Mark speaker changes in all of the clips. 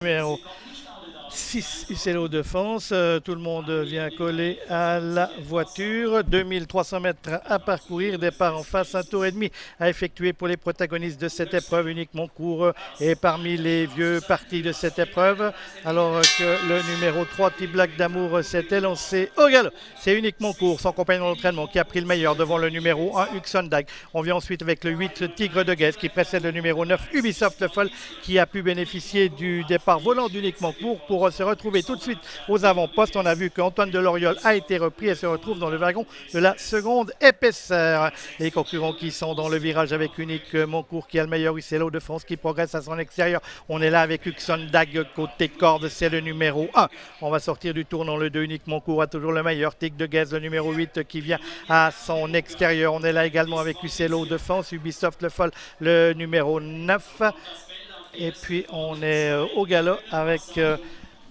Speaker 1: Numéro 6, Uccello de France. Tout le monde vient coller à la voiture. 2300 mètres à parcourir. Départ en face, un tour et demi à effectuer pour les protagonistes de cette épreuve. Uniquement court et parmi les vieux partis de cette épreuve. Alors que le numéro 3, Tiblac d'Amour, s'est élancé au galop. C'est uniquement court, son compagnon d'entraînement qui a pris le meilleur devant le numéro 1, Huxon Dag. On vient ensuite avec le 8, Tigre de Guez, qui précède le numéro 9, Ubisoft Le Foll, qui a pu bénéficier du départ volant d'uniquement court pour se retrouver tout de suite aux avant-postes. On a vu qu'Antoine Deloriol a été repris et se retrouve dans le wagon de la seconde épaisseur. Les concurrents qui sont dans le virage avec uniquement court, qui a le meilleur, Uccello de France, qui progresse à son extérieur. On est là avec Huxon Dag côté corde, c'est le numéro 1. On va sortir du tour dans le 2, uniquement court, a toujours le meilleur, Tigre de Guez, le numéro 8, qui vient à son extérieur. On est là également avec Uccello de France, Ubisoft Le Foll, le numéro 9. Et puis on est au galop avec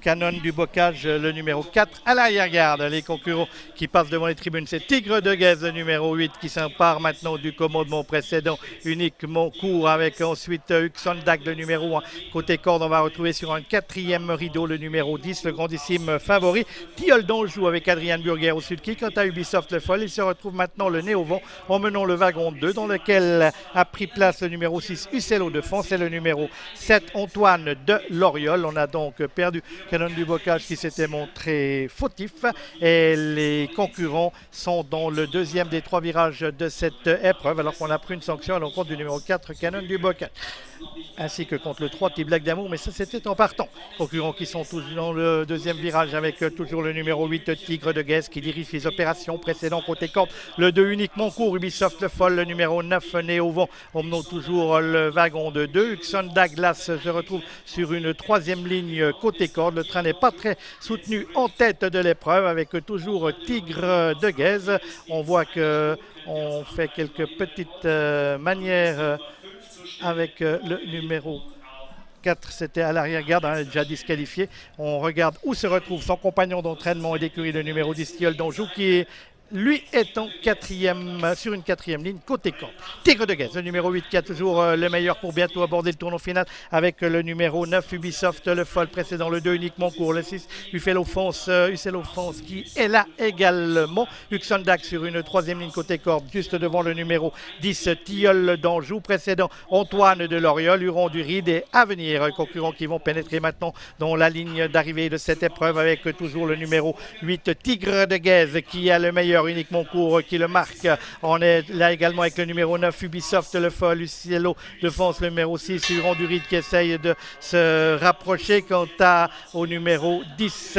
Speaker 1: Canon du Bocage, le numéro 4 à l'arrière-garde. Les concurrents qui passent devant les tribunes, c'est Tigre de Guez, le numéro 8, qui s'empare maintenant du commandement précédent, uniquement court, avec ensuite Huxon Dag, le numéro 1. Côté corde, on va retrouver sur un quatrième rideau le numéro 10, le grandissime favori, Tilleul d'Anjou, avec Adrien Burger au sud, qui quant à Ubisoft Le Foll, il se retrouve maintenant le nez au vent en menant le wagon 2, dans lequel a pris place le numéro 6, Uccello de France, et le numéro 7, Antoine Deloriol. On a donc perdu Canon du Bocage qui s'était montré fautif, et les concurrents sont dans le deuxième des 3 virages de cette épreuve, alors qu'on a pris une sanction à l'encontre du numéro 4, Canon du Bocage, ainsi que contre le 3, Tiblac d'Amour, mais ça c'était en partant. Concurrents qui sont tous dans le deuxième virage avec toujours le numéro 8, Tigre de Guez, qui dirige les opérations précédentes côté corde, le 2 uniquement court, Ubisoft Le Foll, le numéro 9, né au vent, emmenant toujours le wagon de 2. Huxon Dag se retrouve sur une 3e ligne côté corde. Le train n'est pas très soutenu en tête de l'épreuve avec toujours Tigre de Guez. On voit qu'on fait quelques petites manières avec le numéro 4, c'était à l'arrière-garde, déjà disqualifié. On regarde où se retrouve son compagnon d'entraînement et d'écurie, le numéro 10, Tilleul d'Anjou, qui est lui étant sur une 4e ligne côté corde. Tigre de Guez, le numéro 8, qui a toujours le meilleur pour bientôt aborder le tournoi final, avec le numéro 9, Ubisoft Le Foll, précédant le 2 uniquement court, le 6, Uccello France, qui est là également. Huxon Dag sur une 3e ligne côté corde, juste devant le numéro 10, Tilleul d'Anjou, précédant Antoine Deloriol, Huron du Ride et Avenir, concurrents qui vont pénétrer maintenant dans la ligne d'arrivée de cette épreuve, avec toujours le numéro 8, Tigre de Guez, qui a le meilleur, uniquement court, qui le marque. On est là également avec le numéro 9, Ubisoft Le Foll, Uccello de France, le numéro 6, Huron du Ride, qui essaye de se rapprocher. Quant au numéro 10,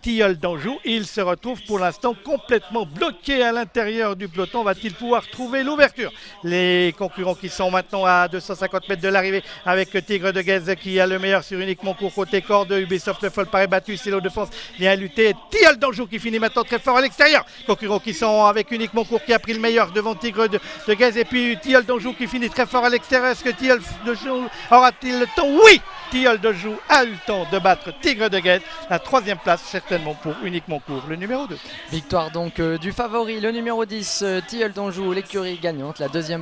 Speaker 1: Tilleul d'Anjou, il se retrouve pour l'instant complètement bloqué à l'intérieur du peloton. Va-t-il pouvoir trouver l'ouverture? Les concurrents qui sont maintenant à 250 mètres de l'arrivée, avec Tigre de Guez qui a le meilleur sur uniquement court côté corde. Ubisoft Le Foll paraît battu, Uccello de France vient lutter. Tilleul d'Anjou qui finit maintenant très fort à l'extérieur. Concurrents qui sont avec uniquement court, qui a pris le meilleur devant Tigre de Guez, et puis Tilleul d'Anjou qui finit très fort à l'extérieur. Est-ce que Tilleul d'Anjou aura-t-il le temps? Oui, Tilleul d'Anjou a eu le temps de battre Tigre de Guez. La 3e place certainement pour uniquement court, le numéro 2.
Speaker 2: Victoire donc du favori, le numéro 10, Tilleul d'Anjou, l'écurie gagnante. La 2e